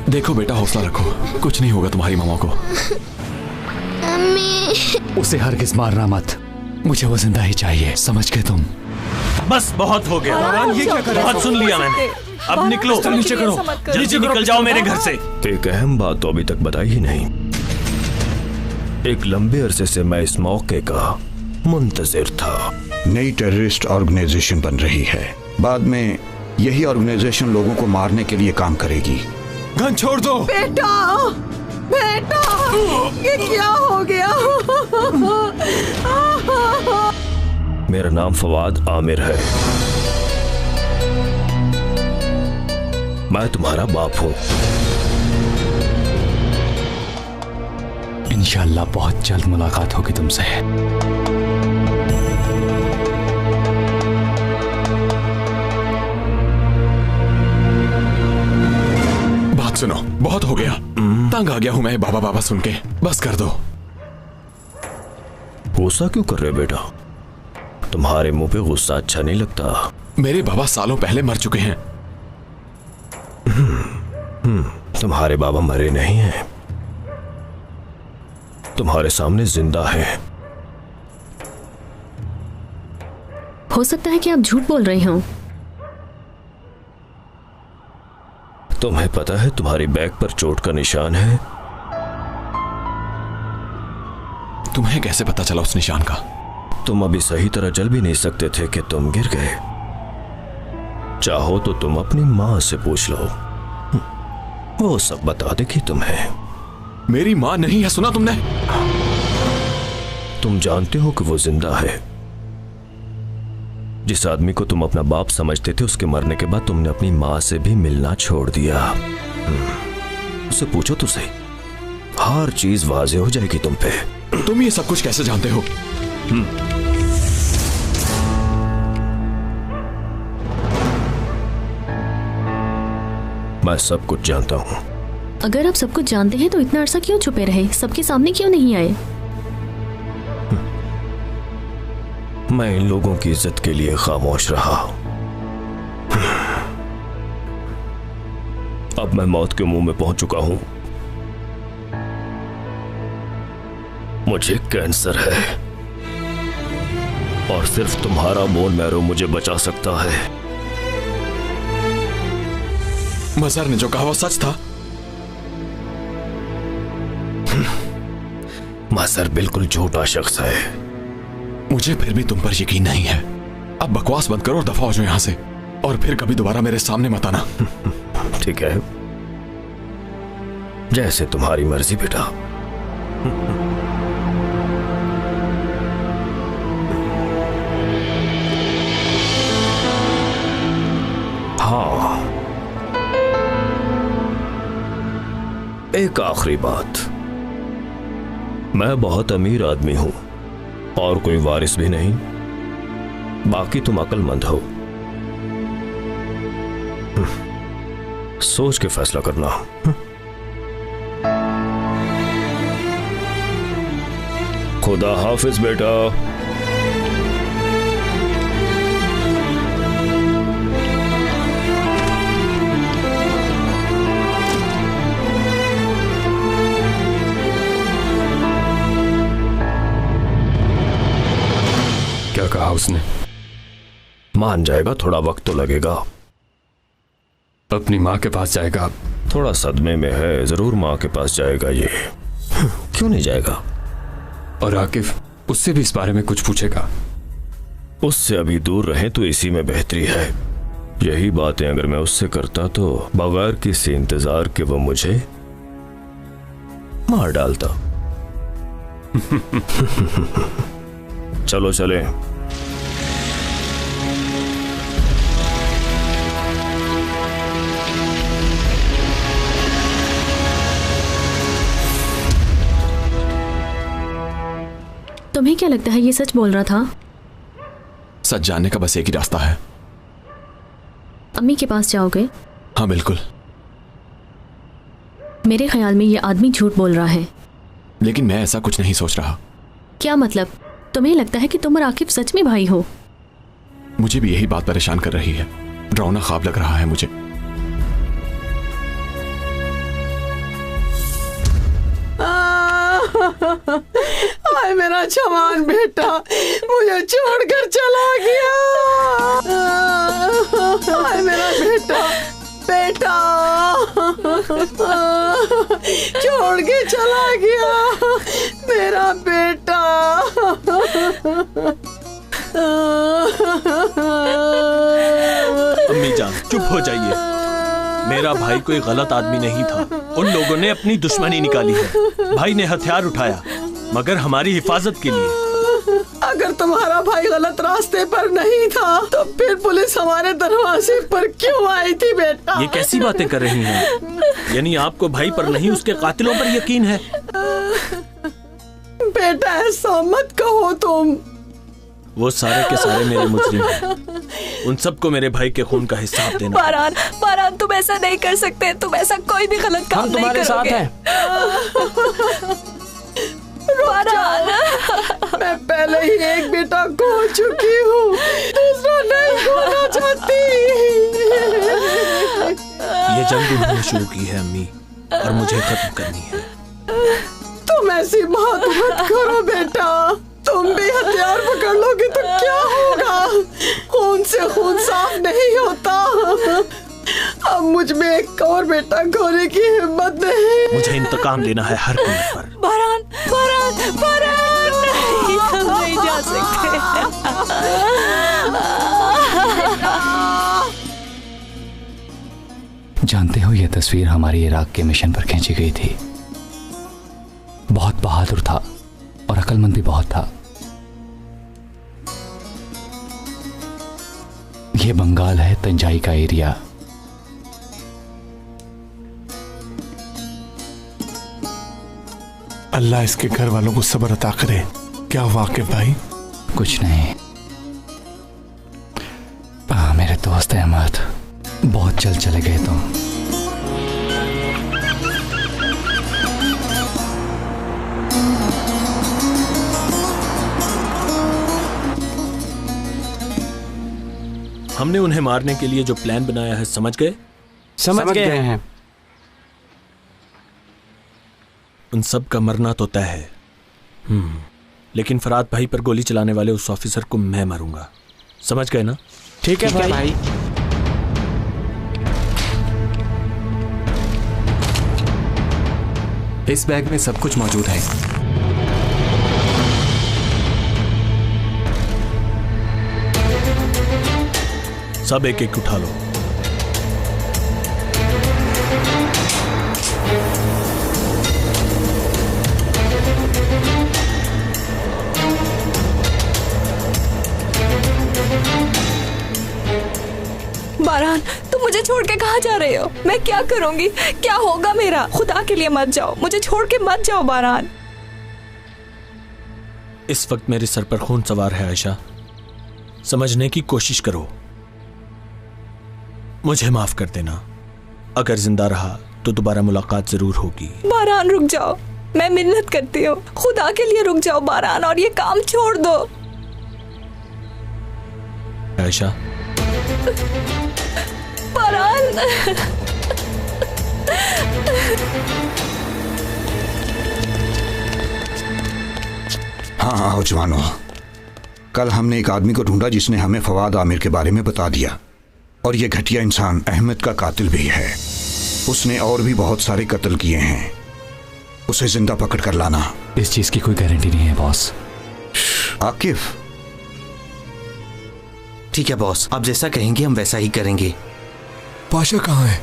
देखो बेटा, हौसला रखो, कुछ नहीं होगा तुम्हारी मामा को। अम्मी। उसे हरगिज मारना मत, मुझे वो जिंदा ही चाहिए, समझ गए तुम? बस बहुत हो गया। ये क्या कर रहे हो? बहुत सुन लिया मैंने, अब निकलो। नीचे करो, जल्दी निकल जाओ मेरे घर से। एक अहम बात तो अभी तक बताई ही नहीं। एक लंबे अरसे से मैं इस मौके का मुंतजिर था। नई टेररिस्ट ऑर्गेनाइजेशन बन रही है, बाद में यही ऑर्गेनाइजेशन लोगों को मारने के लिए काम करेगी। गन छोड़ दो। बेटा, बेटा, ये क्या हो गया? मेरा नाम फवाद आमिर है, मैं तुम्हारा बाप हूं। इंशाअल्लाह बहुत जल्द मुलाकात होगी तुमसे। बात सुनो, बहुत हो गया, तंग आ गया हूं मैं बाबा बाबा सुन के, बस कर दो। गुस्सा क्यों कर रहे बेटा? तुम्हारे मुंह पे गुस्सा अच्छा नहीं लगता। मेरे बाबा सालों पहले मर चुके हैं। तुम्हारे बाबा मरे नहीं हैं, तुम्हारे सामने जिंदा है। हो सकता है कि आप झूठ बोल रहे हो। तुम्हें पता है तुम्हारी बैक पर चोट का निशान है? तुम्हें कैसे पता चला उस निशान का? तुम अभी सही तरह चल भी नहीं सकते थे कि तुम गिर गए। चाहो तो तुम अपनी मां से पूछ लो, वो सब बता देगी तुम्हें। मेरी मां नहीं है, सुना तुमने? तुम जानते हो कि वो जिंदा है। जिस आदमी को तुम अपना बाप समझते थे, उसके मरने के बाद तुमने अपनी मां से भी मिलना छोड़ दिया। उसे पूछो तो सही, हर चीज वाज़ेह हो जाएगी तुम पे। तुम ये सब कुछ कैसे जानते हो? मैं सब कुछ जानता हूं। अगर आप सब कुछ जानते हैं तो इतना अरसा क्यों छुपे रहे? सबके सामने क्यों नहीं आए? मैं इन लोगों की इज्जत के लिए खामोश रहा। अब मैं मौत के मुंह में पहुंच चुका हूं। मुझे कैंसर है और सिर्फ तुम्हारा बोन मैरो मुझे बचा सकता है। मजहर ने जो कहा वो सच था? मजहर बिल्कुल झूठा शख्स है। मुझे फिर भी तुम पर यकीन नहीं है। अब बकवास बंद करो और दफा हो जाओ यहां से, और फिर कभी दोबारा मेरे सामने मत आना। ठीक है, जैसे तुम्हारी मर्जी बेटा। हाँ, एक आखिरी बात, मैं बहुत अमीर आदमी हूं और कोई वारिस भी नहीं। बाकी तुम अक्लमंद हो, सोच के फैसला करना। खुदा हाफिज बेटा। क्या कहा उसने? मान जाएगा, थोड़ा वक्त तो लगेगा। अपनी माँ के पास जाएगा? थोड़ा सदमे में है, जरूर माँ के पास जाएगा। ये क्यों नहीं जाएगा? और आकिफ उससे भी इस बारे में कुछ पूछेगा? उससे अभी दूर रहे तो इसी में बेहतरी है। यही बातें अगर मैं उससे करता तो बगैर किसी इंतजार के वो मुझे मार डालता। चलो चले। तुम्हें क्या लगता है ये सच बोल रहा था? सच जानने का बस एक ही रास्ता है। अम्मी के पास जाओगे? हाँ बिल्कुल। मेरे ख्याल में ये आदमी झूठ बोल रहा है। लेकिन मैं ऐसा कुछ नहीं सोच रहा। क्या मतलब? तुम्हें लगता है कि तुम और आकिफ सच में भाई हो? मुझे भी यही बात परेशान कर रही है। डरावना ख्वाब लग रहा है मुझे। हाय मेरा जवान बेटा मुझे छोड़कर चला गया। हाय मेरा बेटा बेटा छोड़ के चला गया मेरा बेटा। अम्मी जान चुप हो जाइए। मेरा भाई कोई गलत आदमी नहीं था। उन लोगों ने अपनी दुश्मनी निकाली है। भाई ने हथियार उठाया मगर हमारी हिफाजत के लिए। अगर तुम्हारा भाई गलत रास्ते पर नहीं था तो फिर पुलिस हमारे दरवाजे पर क्यों आई थी बेटा? ये कैसी बातें कर रही हैं? यानी आपको भाई पर नहीं उसके कातिलों पर यकीन है? बेटा ऐसा मत कहो तुम। वो सारे के सारे मेरे मुजरिम हैं। उन सबको मेरे भाई के खून का हिसाब देना। बारान, बारान तुम ऐसा नहीं कर सकते। तुम ऐसा कोई भी गलत काम नहीं करोगे। हम तुम्हारे साथ हैं। बारान, मैं पहले ही एक बेटा खो चुकी हूँ, दूसरा नहीं खोना चाहती। ये जंग उन्होंने शुरू की है अम्मी और मुझे खत्म करनी है। तुम ऐसी बात मत करो बेटा। तुम भी हथियार पकड़ लोगे तो क्या होगा? खून से खून साफ नहीं होता। अब मुझ में एक और बेटा खोने की हिम्मत नहीं। मुझे इंतकाम लेना है हर कीमत पर। बारान, बारान, बारान, नहीं तुम नहीं जा सकते। जानते हो ये तस्वीर हमारी इराक के मिशन पर खींची गई थी। बहुत बहादुर था और अक्लमंद भी बहुत था। ये बंगाल है, तंजाई का एरिया। अल्लाह इसके घर वालों को सब्र अता करे। क्या हुआ आकिब भाई? कुछ नहीं। मेरे दोस्त अहमद, बहुत जल्द चले गए तुम। हमने उन्हें मारने के लिए जो प्लान बनाया है समझ गए? समझ गए हैं। उन सब का मरना तो तय है। लेकिन फराद भाई पर गोली चलाने वाले उस ऑफिसर को मैं मारूंगा। समझ गए ना? ठीक है भाई। इस बैग में सब कुछ मौजूद है। सब एक एक उठा लो। बारान, तुम मुझे छोड़ के कहाँ जा रहे हो? मैं क्या करूंगी? क्या होगा मेरा? खुदा के लिए मत जाओ, मुझे छोड़ के मत जाओ बारान। इस वक्त मेरे सर पर खून सवार है आयशा। समझने की कोशिश करो। मुझे माफ कर देना। अगर जिंदा रहा तो दोबारा मुलाकात जरूर होगी। बारान रुक जाओ, मैं मिन्नत करती हूँ, खुदा के लिए रुक जाओ बारान और ये काम छोड़ दो। आयशा, बारान। हाँ हाँ जवानों, कल हमने एक आदमी को ढूंढा जिसने हमें फवाद आमिर के बारे में बता दिया। और ये घटिया इंसान अहमद का कातिल भी है। उसने और भी बहुत सारे कत्ल किए हैं। उसे जिंदा पकड़ कर लाना। इस चीज की कोई गारंटी नहीं है बॉस। आकिफ। ठीक है बॉस, आप जैसा कहेंगे हम वैसा ही करेंगे। पाशा कहाँ है?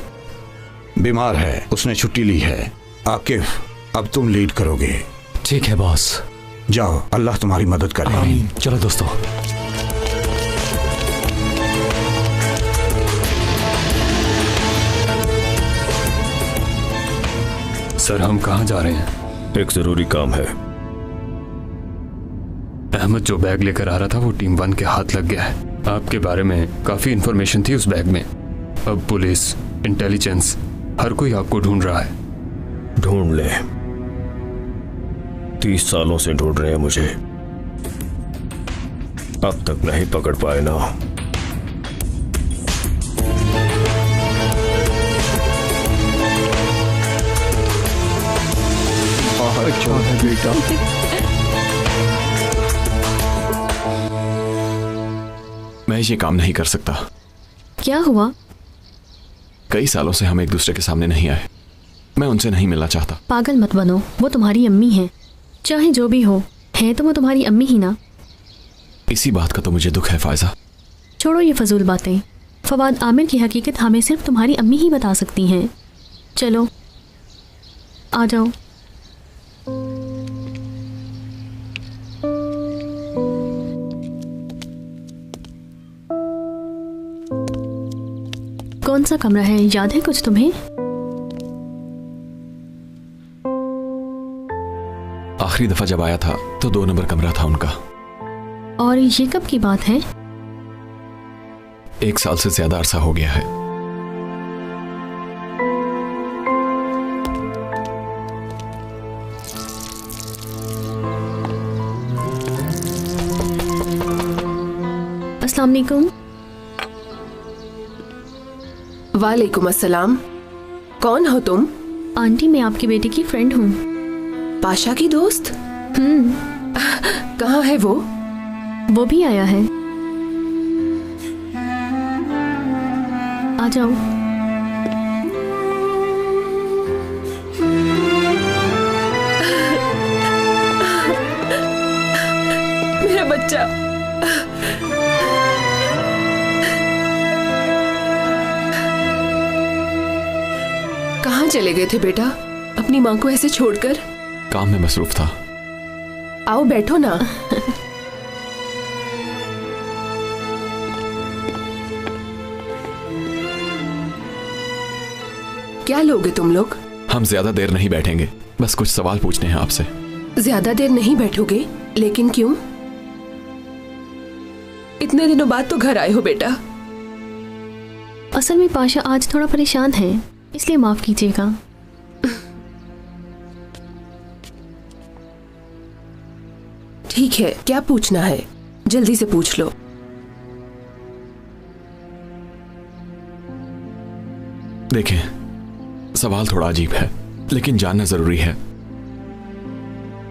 बीमार है, उसने छुट्टी ली है। आकिफ, अब तुम लीड करोगे। ठीक है बॉस। जाओ, अल्लाह तुम्हारी मदद करे। चलो दोस्तों। सर, हम कहाँ जा रहे हैं? एक जरूरी काम है। अहमद जो बैग लेकर आ रहा था वो टीम 1 के हाथ लग गया है। आपके बारे में काफी इंफॉर्मेशन थी उस बैग में। अब पुलिस, इंटेलिजेंस, हर कोई आपको ढूंढ रहा है। ढूंढ ले। 30 सालों से ढूंढ रहे हैं मुझे, अब तक नहीं पकड़ पाए ना। बेटा। मैं ये काम नहीं कर सकता। क्या हुआ? कई सालों से हम एक दूसरे के सामने नहीं आए। मैं उनसे नहीं मिलना चाहता। पागल मत बनो, वो तुम्हारी अम्मी हैं। चाहे जो भी हो, है तो वो तुम्हारी अम्मी ही ना। इसी बात का तो मुझे दुख है फायजा। छोड़ो ये फजूल बातें। फवाद आमिर की हकीकत हमें सिर्फ तुम्हारी अम्मी ही बता सकती हैं। चलो आ जाओ। कौन सा कमरा है, याद है कुछ तुम्हें? आखिरी दफा जब आया था तो 2 नंबर कमरा था उनका। और ये कब की बात है? 1 साल से ज्यादा अरसा हो गया है। अस्सलाम वालेकुम। वालेकुम अस्सलाम। कौन हो तुम? आंटी, मैं आपकी बेटी की फ्रेंड हूँ। पाशा की दोस्त? कहाँ है वो? वो भी आया है। आ जाओ। मेरा बच्चा। कहाँ चले गए थे बेटा, अपनी माँ को ऐसे छोड़कर? काम में मसरूफ था। आओ बैठो ना। क्या लोगे तुम लोग? हम ज्यादा देर नहीं बैठेंगे, बस कुछ सवाल पूछने हैं आपसे। ज्यादा देर नहीं बैठोगे? लेकिन क्यों? इतने दिनों बाद तो घर आए हो बेटा। असल में पाशा आज थोड़ा परेशान है, इसलिए माफ कीजिएगा। ठीक है, क्या पूछना है जल्दी से पूछ लो। देखें, सवाल थोड़ा अजीब है लेकिन जानना जरूरी है।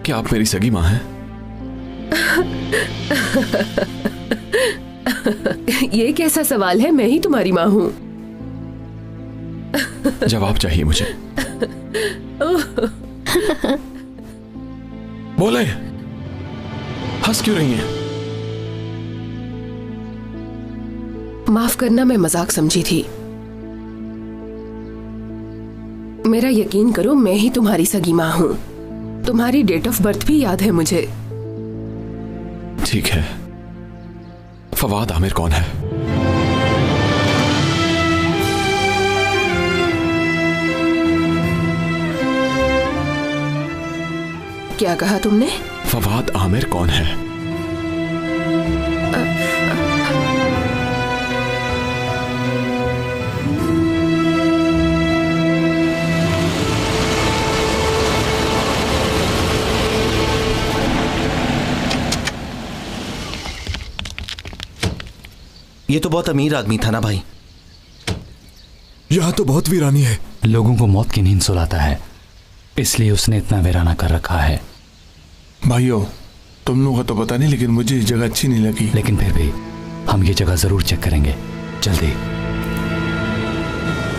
क्या आप मेरी सगी माँ हैं? ये कैसा सवाल है? मैं ही तुम्हारी माँ हूँ। जवाब चाहिए मुझे। बोले, हंस क्यों रही हैं? माफ करना, मैं मजाक समझी थी। मेरा यकीन करो, मैं ही तुम्हारी सगी माँ हूँ। तुम्हारी डेट ऑफ बर्थ भी याद है मुझे। ठीक है, फवाद आमिर कौन है? क्या कहा तुमने? फवाद आमिर कौन है? ये तो बहुत अमीर आदमी था ना भाई। यहाँ तो बहुत वीरानी है। लोगों को मौत की नींद सुलाता है, इसलिए उसने इतना वीराना कर रखा है। भाइयों, तुम लोगों को तो पता नहीं, लेकिन मुझे ये जगह अच्छी नहीं लगी। लेकिन फिर भी हम ये जगह जरूर चेक करेंगे, जल्दी।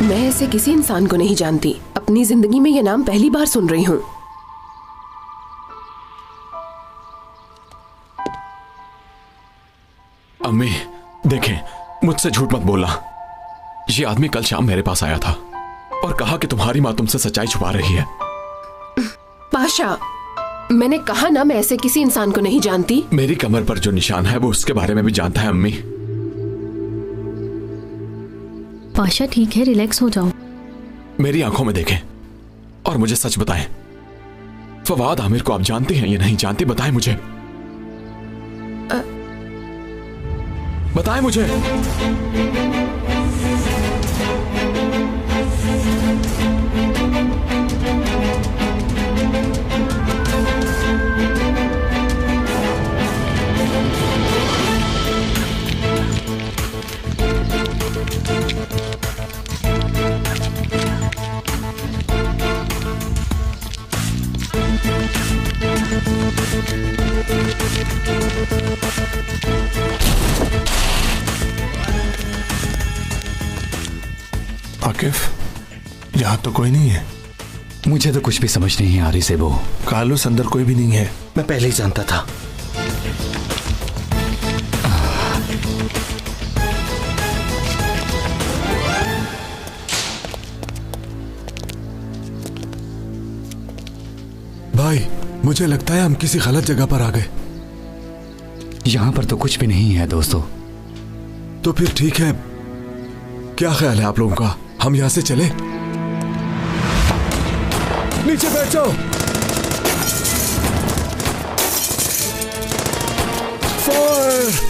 मैं ऐसे किसी इंसान को नहीं जानती। अपनी जिंदगी में ये नाम पहली बार सुन रही हूँ। अम्मी देखें, मुझसे झूठ मत बोलना। ये आदमी कल शाम मेरे पास आया था और कहा कि तुम्हारी माँ तुमसे सच्चाई छुपा रही है। पाशा, मैंने कहा ना, मैं ऐसे किसी इंसान को नहीं जानती। मेरी कमर पर जो निशान है वो उसके बारे में भी जानता है अम्मी। पाशा ठीक है, रिलैक्स हो जाओ। मेरी आंखों में देखें और मुझे सच बताएं, फवाद आमिर को आप जानती हैं या नहीं जानती? बताएं मुझे, बताएं मुझे। आकिफ, यहाँ तो कोई नहीं है। मुझे तो कुछ भी समझ नहीं आ रही सेबू। कार्लोस, अंदर कोई भी नहीं है। मैं पहले ही जानता था। भाई, मुझे लगता है हम किसी गलत जगह पर आ गए। यहाँ पर तो कुछ भी नहीं है दोस्तों। तो फिर ठीक है, क्या ख्याल है आप लोगों का? हम यहाँ से चले? नीचे बैठ जाओ। फायर!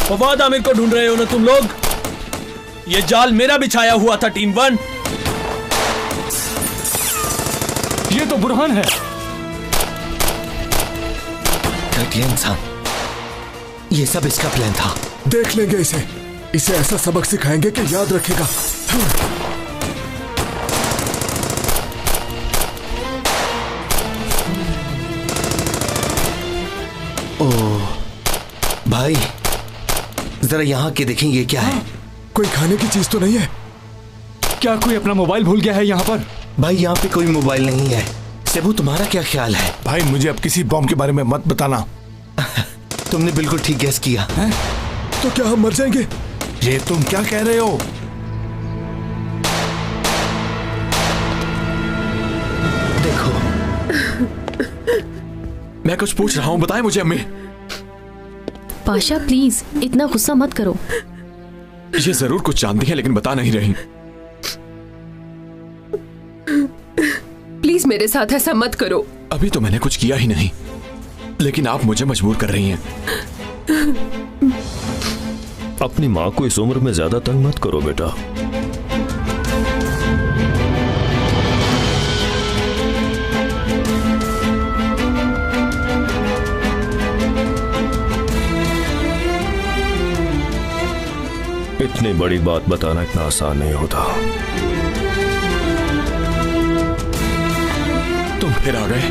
फवाद आमिर को ढूंढ रहे हो ना तुम लोग? ये जाल मेरा बिछाया हुआ था टीम 1। ये तो बुरहान है। घटिया इंसान, ये सब इसका प्लान था। देख लेंगे इसे ऐसा सबक सिखाएंगे कि याद रखेगा। ओह भाई, जरा यहाँ के देखें, ये क्या है? कोई खाने की चीज तो नहीं है? क्या कोई अपना मोबाइल भूल गया है यहाँ पर? भाई, यहाँ पे कोई मोबाइल नहीं है। सेबू, तुम्हारा क्या ख्याल है? भाई, मुझे अब किसी बॉम्ब के बारे में मत बताना। तुमने बिल्कुल ठीक गैस किया है? तो क्या हम मर जाएंगे? ये तुम क्या कह रहे हो? देखो, मैं कुछ पूछ रहा हूँ, बताएं मुझे अम्मी। पाशा प्लीज इतना गुस्सा मत करो। ये जरूर कुछ जानती है लेकिन बता नहीं रही। प्लीज मेरे साथ ऐसा मत करो। अभी तो मैंने कुछ किया ही नहीं, लेकिन आप मुझे मजबूर कर रही हैं। अपनी माँ को इस उम्र में ज्यादा तंग मत करो बेटा। इतनी बड़ी बात बताना इतना आसान नहीं होता। तुम फिर आ गए।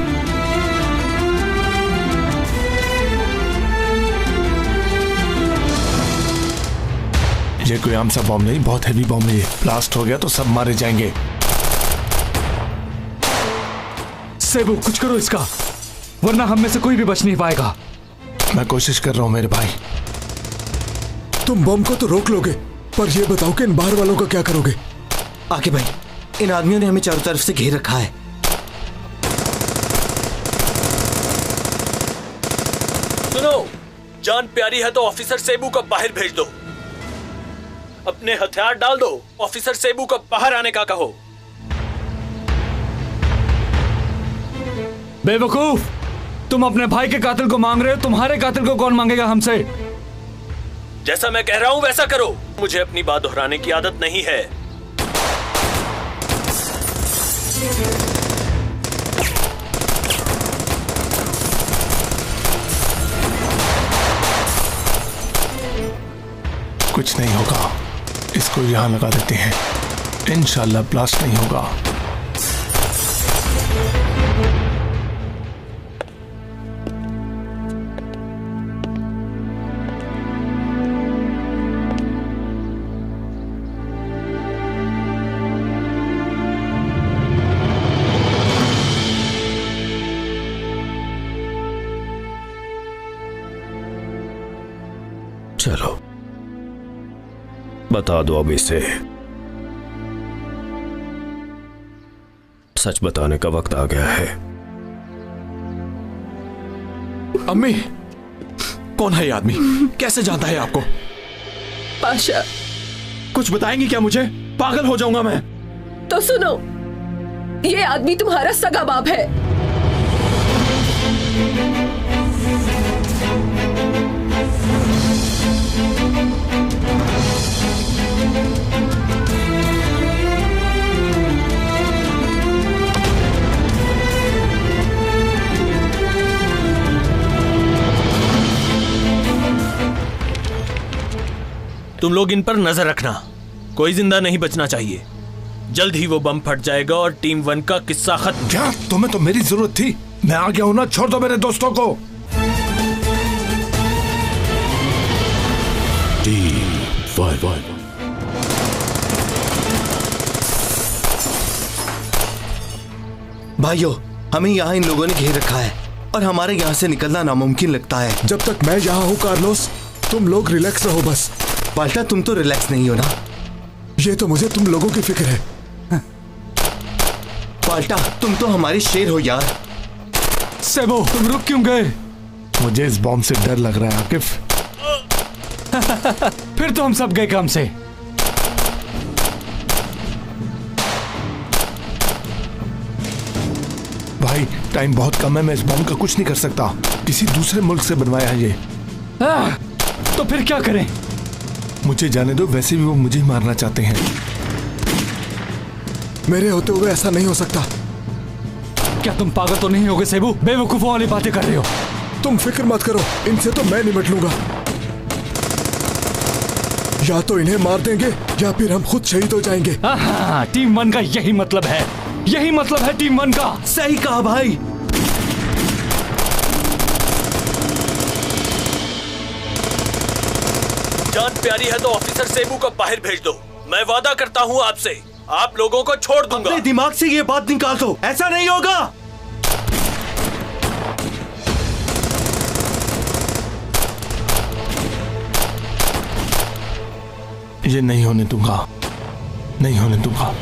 ये कोई आम सा बॉम्ब नहीं, बहुत हैवी बॉम्ब है। ब्लास्ट हो गया तो सब मारे जाएंगे। सेबू, कुछ करो इसका, वरना हम में से कोई भी बच नहीं पाएगा। मैं कोशिश कर रहा हूं मेरे भाई। तुम बॉम्ब को तो रोक लोगे, पर यह बताओ कि इन बाहर वालों का क्या करोगे? आके भाई, इन आदमियों ने हमें चारों तरफ से घेर रखा है। सुनो, जान प्यारी है तो ऑफिसर सेबू को बाहर भेज दो। अपने हथियार डाल दो, ऑफिसर सेबू को बाहर आने का कहो। बेवकूफ, तुम अपने भाई के कातिल को मांग रहे हो, तुम्हारे कातिल को कौन मांगेगा हमसे? जैसा मैं कह रहा हूं वैसा करो। मुझे अपनी बात दोहराने की आदत नहीं है। कुछ नहीं होगा, इसको यहां लगा देते हैं, इंशाल्लाह ब्लास्ट नहीं होगा। चलो बता दो अब इसे। सच बताने का वक्त आ गया है। अम्मी, कौन है ये आदमी? कैसे जानता है आपको? पाशा, कुछ बताएंगी क्या मुझे? पागल हो जाऊंगा मैं। तो सुनो, ये आदमी तुम्हारा सगा बाप है। तुम लोग इन पर नजर रखना, कोई जिंदा नहीं बचना चाहिए। जल्द ही वो बम फट जाएगा और टीम 1 का किस्सा खत्म। क्या तुम्हें तो मेरी जरूरत थी? मैं आ गया हूं ना, छोड़ दो मेरे दोस्तों को। टीम 1 भाइयों, हमें यहाँ इन लोगों ने घेर रखा है और हमारे यहाँ से निकलना नामुमकिन लगता है। जब तक मैं यहाँ हूँ कार्लोस, तुम लोग रिलैक्स रहो बस। पाल्टा, तुम तो रिलैक्स नहीं हो ना? ये तो मुझे तुम लोगों की फिक्र है। पाल्टा, तुम तो हमारे शेर हो यार। सेबो, तुम रुक क्यों गए? मुझे इस बॉम्ब से डर लग रहा है आकिफ। फिर तो हम सब गए काम से। भाई टाइम बहुत कम है, मैं इस बॉम्ब का कुछ नहीं कर सकता। किसी दूसरे मुल्क से बनवाया है ये। तो फिर क्या करें? मुझे जाने दो, वैसे भी वो मुझे ही मारना चाहते हैं। मेरे होते हुए ऐसा नहीं हो सकता। क्या तुम पागल तो नहीं होगे सेबू? बेवकूफों वाली बातें कर रहे हो। तुम फिक्र मत करो, इनसे तो मैं निपट लूंगा। या तो इन्हें मार देंगे या फिर हम खुद शहीद हो जाएंगे। टीम 1 का यही मतलब है, यही मतलब है टीम 1 का। सही कहा भाई। जान प्यारी है तो ऑफिसर सेबू को बाहर भेज दो। मैं वादा करता हूँ आपसे, आप लोगों को छोड़ दूंगा। अपने दिमाग से ये बात निकाल दो, ऐसा नहीं होगा। ये नहीं होने दूंगा, नहीं होने दूंगा।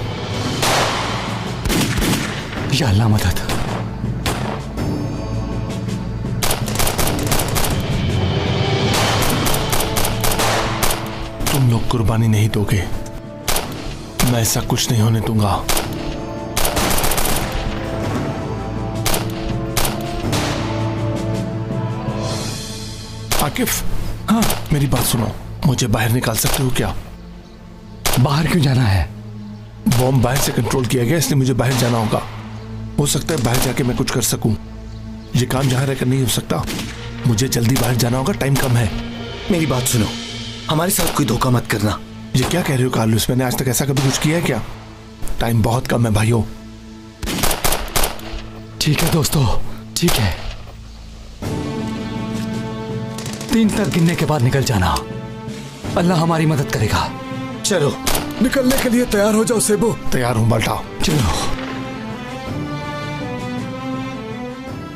या अल्लाह मदद। तुम लोग कुर्बानी नहीं दोगे, मैं ऐसा कुछ नहीं होने दूंगा। आकिफ, हाँ मेरी बात सुनो, मुझे बाहर निकाल सकते हो क्या? बाहर क्यों जाना है? बॉम्ब बाहर से कंट्रोल किया गया, इसलिए मुझे बाहर जाना होगा। हो सकता है बाहर जाके मैं कुछ कर सकूं। ये काम जहां रहकर नहीं हो सकता, मुझे जल्दी बाहर जाना होगा, टाइम कम है। मेरी बात सुनो, हमारे साथ कोई धोखा मत करना। ये क्या कह रहे हो कार्लोस? मैंने आज तक ऐसा कभी कुछ किया है क्या? टाइम बहुत कम है भाइयों। ठीक है दोस्तों, ठीक है। 3 तक गिनने के बाद निकल जाना, अल्लाह हमारी मदद करेगा। चलो निकलने के लिए तैयार हो जाओ सेबू। तैयार हूं बाल्टा। चलो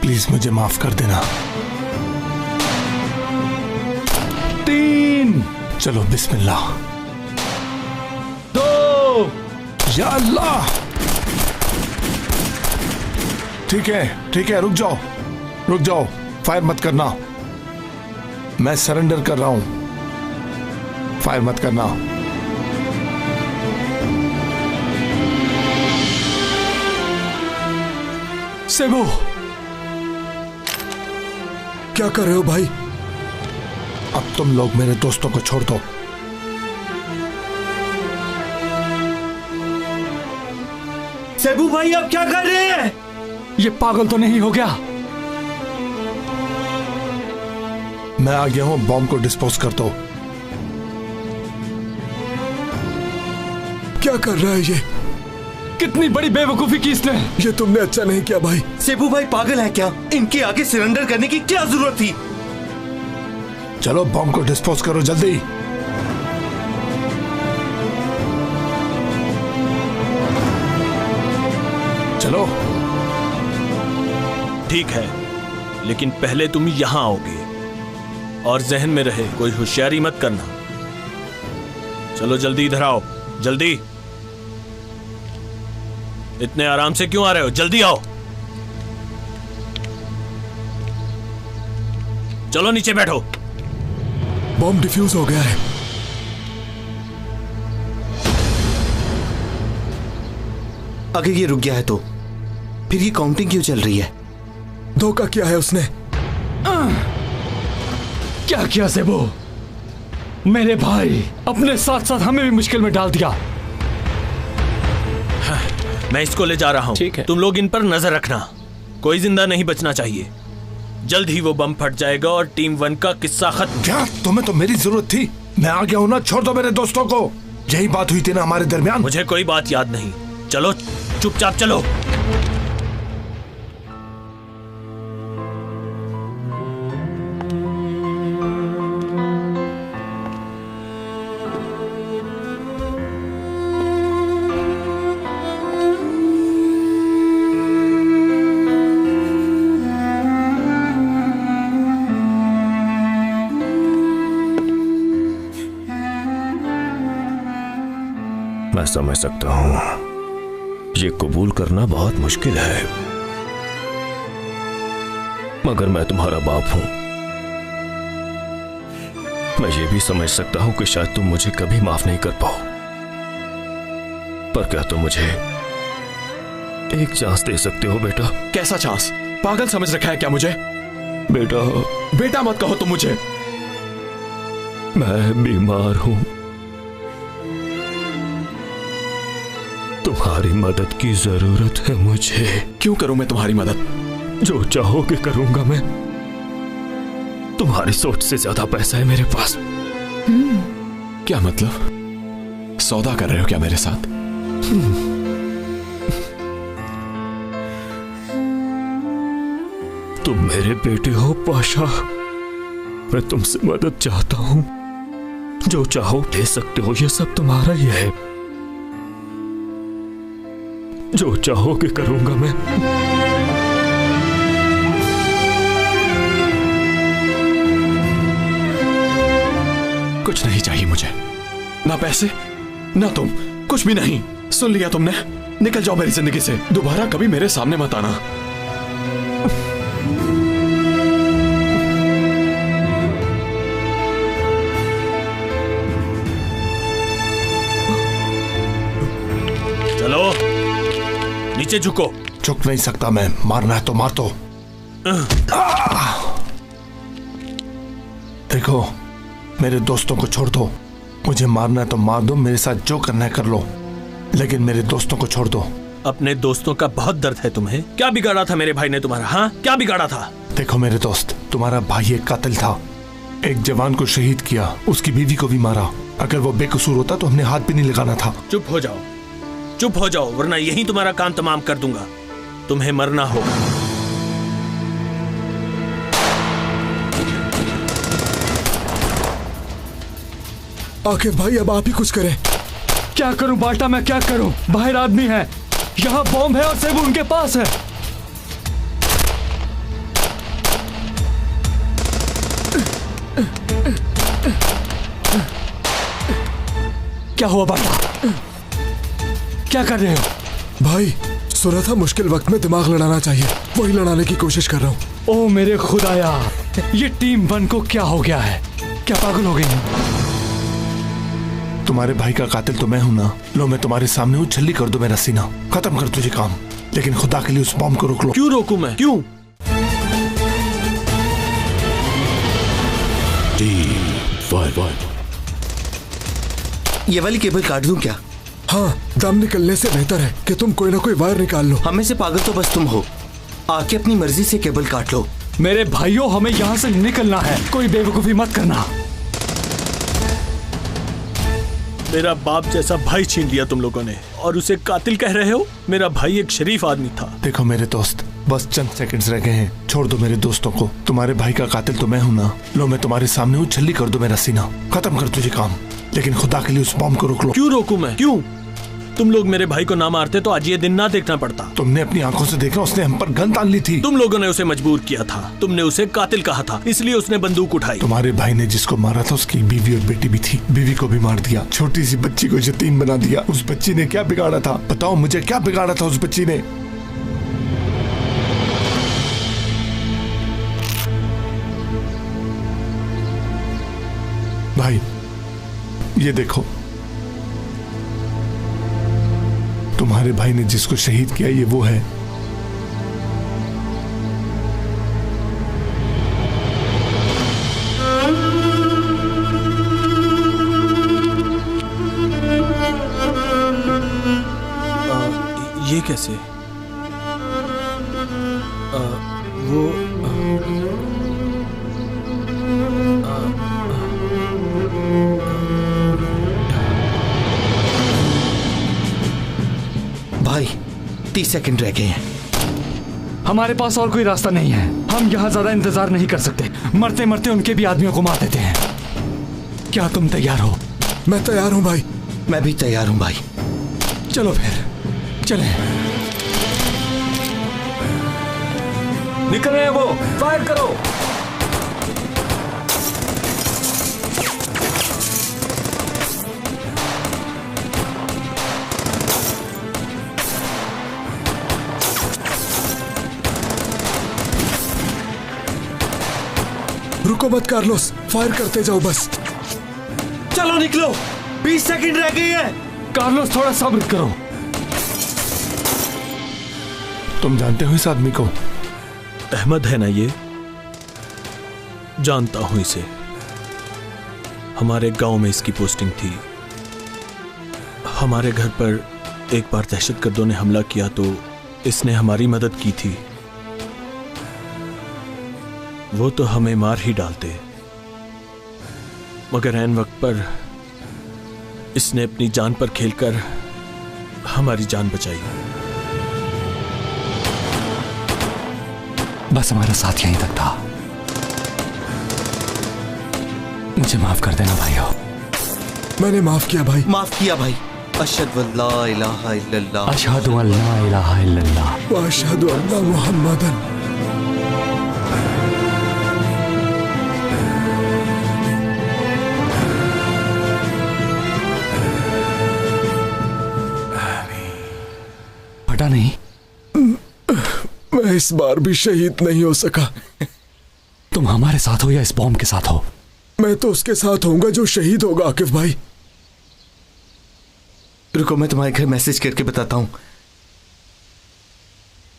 प्लीज मुझे माफ कर देना। 3, चलो बिस्मिल्लाह। 2, या अल्लाह। ठीक है, रुक जाओ, फायर मत करना। मैं सरेंडर कर रहा हूं, फायर मत करना। सेबू, क्या कर रहे हो भाई? अब तुम लोग मेरे दोस्तों को छोड़ दो। सेबू भाई, आप क्या कर रहे हैं? ये पागल तो नहीं हो गया? मैं आ गया हूं, बॉम्ब को डिस्पोज कर दो। क्या कर रहा है ये? कितनी बड़ी बेवकूफी की इसने। ये तुमने अच्छा नहीं किया भाई। सेबू भाई पागल है क्या? इनके आगे सरेंडर करने की क्या जरूरत थी? चलो बॉम्ब को डिस्पोज करो जल्दी। चलो। ठीक है, लेकिन पहले तुम यहां आओगे और जहन में रहे कोई होशियारी मत करना। चलो जल्दी इधर आओ, जल्दी। इतने आराम से क्यों आ रहे हो? जल्दी आओ। चलो नीचे बैठो। बॉम्ब डिफ्यूज हो गया है। अगर ये रुक गया है तो फिर ये काउंटिंग क्यों चल रही है? धोखा किया है उसने। क्या किया सेबो? मेरे भाई अपने साथ साथ हमें भी मुश्किल में डाल दिया। मैं इसको ले जा रहा हूँ। ठीक है। तुम लोग इन पर नजर रखना, कोई जिंदा नहीं बचना चाहिए। जल्द ही वो बम फट जाएगा और टीम 1 का किस्सा खत्म। क्या तुम्हें तो मेरी जरूरत थी? मैं आ गया हूँ ना, छोड़ दो मेरे दोस्तों को। यही बात हुई थी ना हमारे दरमियान। मुझे कोई बात याद नहीं, चलो चुपचाप चलो। मैं समझ सकता हूं, ये कबूल करना बहुत मुश्किल है, मगर मैं तुम्हारा बाप हूं। मैं ये भी समझ सकता हूं कि शायद तुम मुझे कभी माफ नहीं कर पाओ, पर क्या तुम मुझे एक चांस दे सकते हो बेटा? कैसा चांस? पागल समझ रखा है क्या मुझे? बेटा, बेटा मत कहो तुम मुझे। मैं बीमार हूं, तुम्हारी मदद की जरूरत है मुझे। क्यों करूं मैं तुम्हारी मदद? जो चाहोगे करूंगा मैं। तुम्हारी सोच से ज्यादा पैसा है मेरे पास। क्या मतलब? सौदा कर रहे हो क्या मेरे साथ? तुम मेरे बेटे हो पाशा, मैं तुमसे मदद चाहता हूं। जो चाहो ले सकते हो, ये सब तुम्हारा ही है। जो चाहोगे करूंगा मैं। कुछ नहीं चाहिए मुझे, ना पैसे ना तुम, कुछ भी नहीं। सुन लिया तुमने? निकल जाओ मेरी जिंदगी से, दोबारा कभी मेरे सामने मत आना। चलो नीचे झुको। झुक नहीं सकता मैं, मारना है तो मार दो। देखो, मेरे दोस्तों को छोड़ दो। मुझे मारना है तो मार दो, मेरे साथ जो करना है कर लो, लेकिन मेरे दोस्तों को छोड़ दो। अपने दोस्तों का बहुत दर्द है तुम्हें। क्या बिगाड़ा था मेरे भाई ने तुम्हारा? हाँ, क्या बिगाड़ा था? देखो मेरे दोस्त, तुम्हारा भाई एक कातिल था, एक जवान को शहीद किया, उसकी बीवी को भी मारा। अगर वो बेकसूर होता तो हमने हाथ भी नहीं लगाना था। चुप हो जाओ, चुप हो जाओ, वरना यही तुम्हारा काम तमाम कर दूंगा। तुम्हें मरना होगा। आखिर भाई अब आप ही कुछ करें। क्या करूं बाटा, मैं क्या करूं? बाहर आदमी है, यहां बॉम्ब है और सेबू उनके पास है। क्या हुआ बाटा? क्या कर रहे हो? भाई सुना था मुश्किल वक्त में दिमाग लड़ाना चाहिए, वही लड़ाने की कोशिश कर रहा हूँ। ओ मेरे खुदाया, ये टीम 1 को क्या हो गया है? क्या पागल हो गई है? तुम्हारे भाई का कातिल तो मैं हूं ना। लो मैं तुम्हारे सामने हूँ, छल्ली कर दो मेरा सीना, खत्म कर तुझे काम, लेकिन खुदा के लिए उस बॉम्ब को रोक लो। क्यों रोकूं मैं? क्यों? ये वाली केबल काट दूं क्या? हाँ, दम निकलने से बेहतर है कि तुम कोई ना कोई वायर निकाल लो। हमें से पागल तो बस तुम हो, आके अपनी मर्जी से केबल काट लो। मेरे भाइयों, हमें यहाँ से निकलना है, कोई बेवकूफी मत करना। मेरा बाप जैसा भाई छीन लिया तुम लोगों ने और उसे कातिल कह रहे हो? मेरा भाई एक शरीफ आदमी था। देखो मेरे दोस्त, बस चंद सेकंड्स रह गए हैं, छोड़ दो मेरे दोस्तों को। तुम्हारे भाई का कातिल तो मैं हूं ना। लो मैं तुम्हारे सामने हूँ, छल्ली कर दो मेरा सीना, खत्म कर तुझे काम, लेकिन खुदा के लिए उस बॉम्ब को रोक लो। क्यों रोकूं मैं? क्यों? तुम लोग मेरे भाई को ना मारते तो आज ये दिन ना देखना पड़ता। तुमने अपनी आंखों से देखा, उसने हम पर गन तान ली थी। तुम लोगों ने उसे मजबूर किया था, तुमने उसे कातिल कहा था, इसलिए उसने बंदूक उठाई। तुम्हारे भाई ने जिसको मारा था उसकी बीवी और बेटी भी थी, बीवी को भी मार दिया, छोटी सी बच्ची को यतीम बना दिया। उस बच्ची ने क्या बिगाड़ा था? बताओ मुझे, क्या बिगाड़ा था उस बच्ची ने? भाई ये देखो, तुम्हारे भाई ने जिसको शहीद किया ये वो है। ये कैसे? वो भाई 30 सेकंड रह गए हैं। हमारे पास और कोई रास्ता नहीं है। हम यहाँ ज्यादा इंतजार नहीं कर सकते। मरते मरते उनके भी आदमियों को मार देते हैं। क्या तुम तैयार हो? मैं तैयार हूँ भाई। मैं भी तैयार हूँ भाई। चलो फिर चलें। निकल रहे हैं वो, फायर करो। रुको मत कार्लोस, फायर करते जाओ बस। चलो निकलो, 20 सेकंड रह गई है। कार्लोस थोड़ा सब्र करो। तुम जानते हो इस आदमी को? अहमद है ना ये? जानता हूं इसे। हमारे गांव में इसकी पोस्टिंग थी। हमारे घर पर एक बार दहशतगर्दों ने हमला किया तो इसने हमारी मदद की थी। वो तो हमें मार ही डालते, मगर ऐन वक्त पर इसने अपनी जान पर खेलकर हमारी जान बचाई। बस हमारा साथ यहीं तक था। मुझे माफ कर देना भाइयों। मैंने माफ किया भाई। माफ किया भाई। अशहदु अल्ला इलाहा इल्लल्लाह। अशहदु अल्ला इलाहा इल्लल्लाह। व अशहदु अन्ना मुहम्मदन। फटा नहीं? मैं इस बार भी शहीद नहीं हो सका। तुम हमारे साथ हो या इस बॉम्ब के साथ हो? मैं तो उसके साथ होऊंगा जो शहीद होगा आकिफ भाई। रुको, मैं तुम्हारे घर मैसेज करके बताता हूं।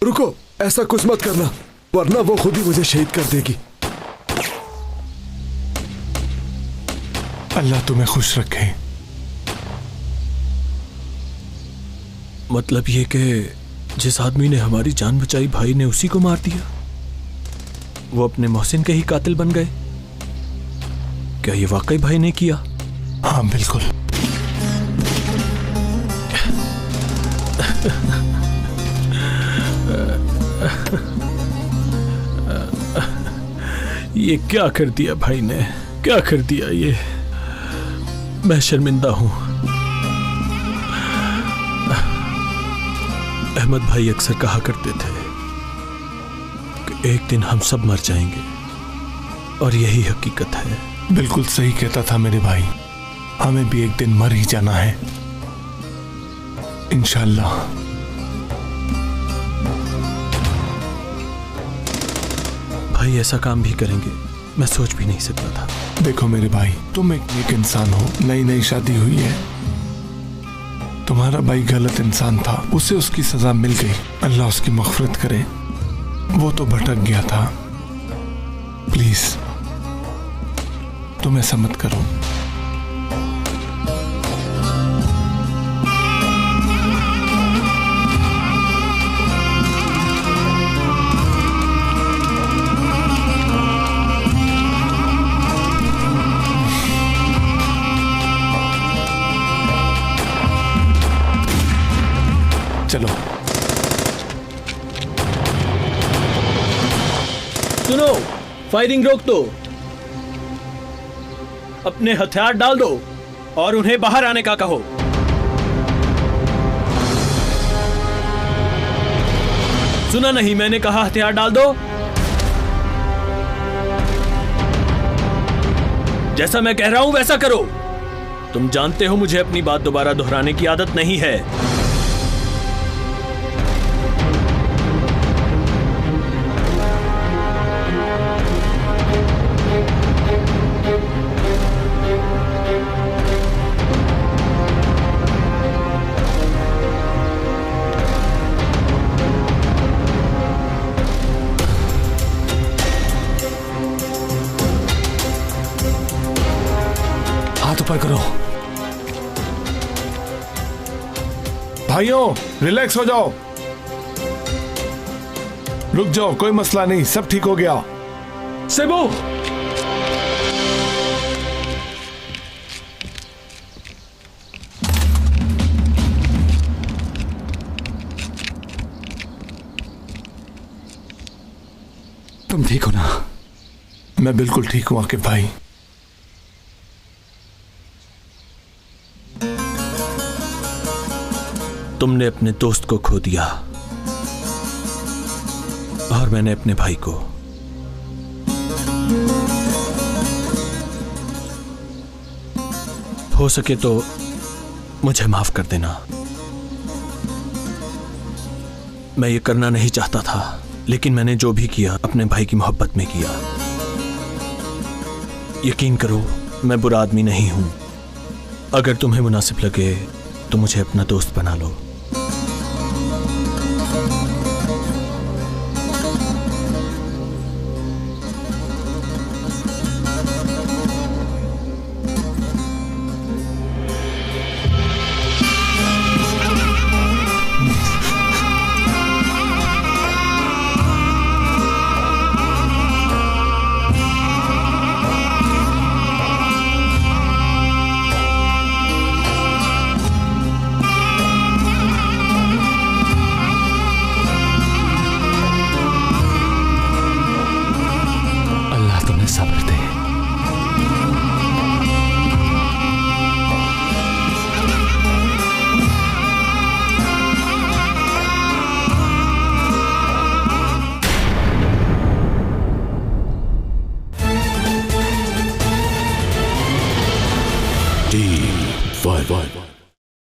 रुको, ऐसा कुछ मत करना वरना वो खुद ही मुझे शहीद कर देगी। अल्लाह तुम्हें खुश रखे। मतलब ये कि जिस आदमी ने हमारी जान बचाई भाई ने उसी को मार दिया? वो अपने मोहसिन के ही कातिल बन गए? क्या ये वाकई भाई ने किया? हाँ बिल्कुल। ये क्या कर दिया भाई ने, क्या कर दिया ये? मैं शर्मिंदा हूं। अहमद भाई अक्सर कहा करते थे कि एक दिन हम सब मर जाएंगे, और यही हकीकत है। बिल्कुल सही कहता था मेरे भाई। हमें भी एक दिन मर ही जाना है इंशाल्लाह। भाई ऐसा काम भी करेंगे मैं सोच भी नहीं सकता था। देखो मेरे भाई, तुम एक नेक इंसान हो, नई नई शादी हुई है। तुम्हारा भाई गलत इंसान था, उसे उसकी सजा मिल गई। अल्लाह उसकी मग़फ़िरत करे। वो तो भटक गया था। प्लीज तुम ऐसा मत करो। चलो सुनो, फायरिंग रोक दो, अपने हथियार डाल दो और उन्हें बाहर आने का कहो। सुना नहीं? मैंने कहा हथियार डाल दो। जैसा मैं कह रहा हूं वैसा करो। तुम जानते हो मुझे अपनी बात दोबारा दोहराने की आदत नहीं है। भाइयों रिलैक्स हो जाओ, रुक जाओ, कोई मसला नहीं, सब ठीक हो गया। सेबू, तुम ठीक हो ना? मैं बिल्कुल ठीक हूं आकिब भाई। तुमने अपने दोस्त को खो दिया और मैंने अपने भाई को। हो सके तो मुझे माफ कर देना। मैं ये करना नहीं चाहता था, लेकिन मैंने जो भी किया अपने भाई की मोहब्बत में किया। यकीन करो मैं बुरा आदमी नहीं हूं। अगर तुम्हें मुनासिब लगे तो मुझे अपना दोस्त बना लो। सब्र दे। Team 5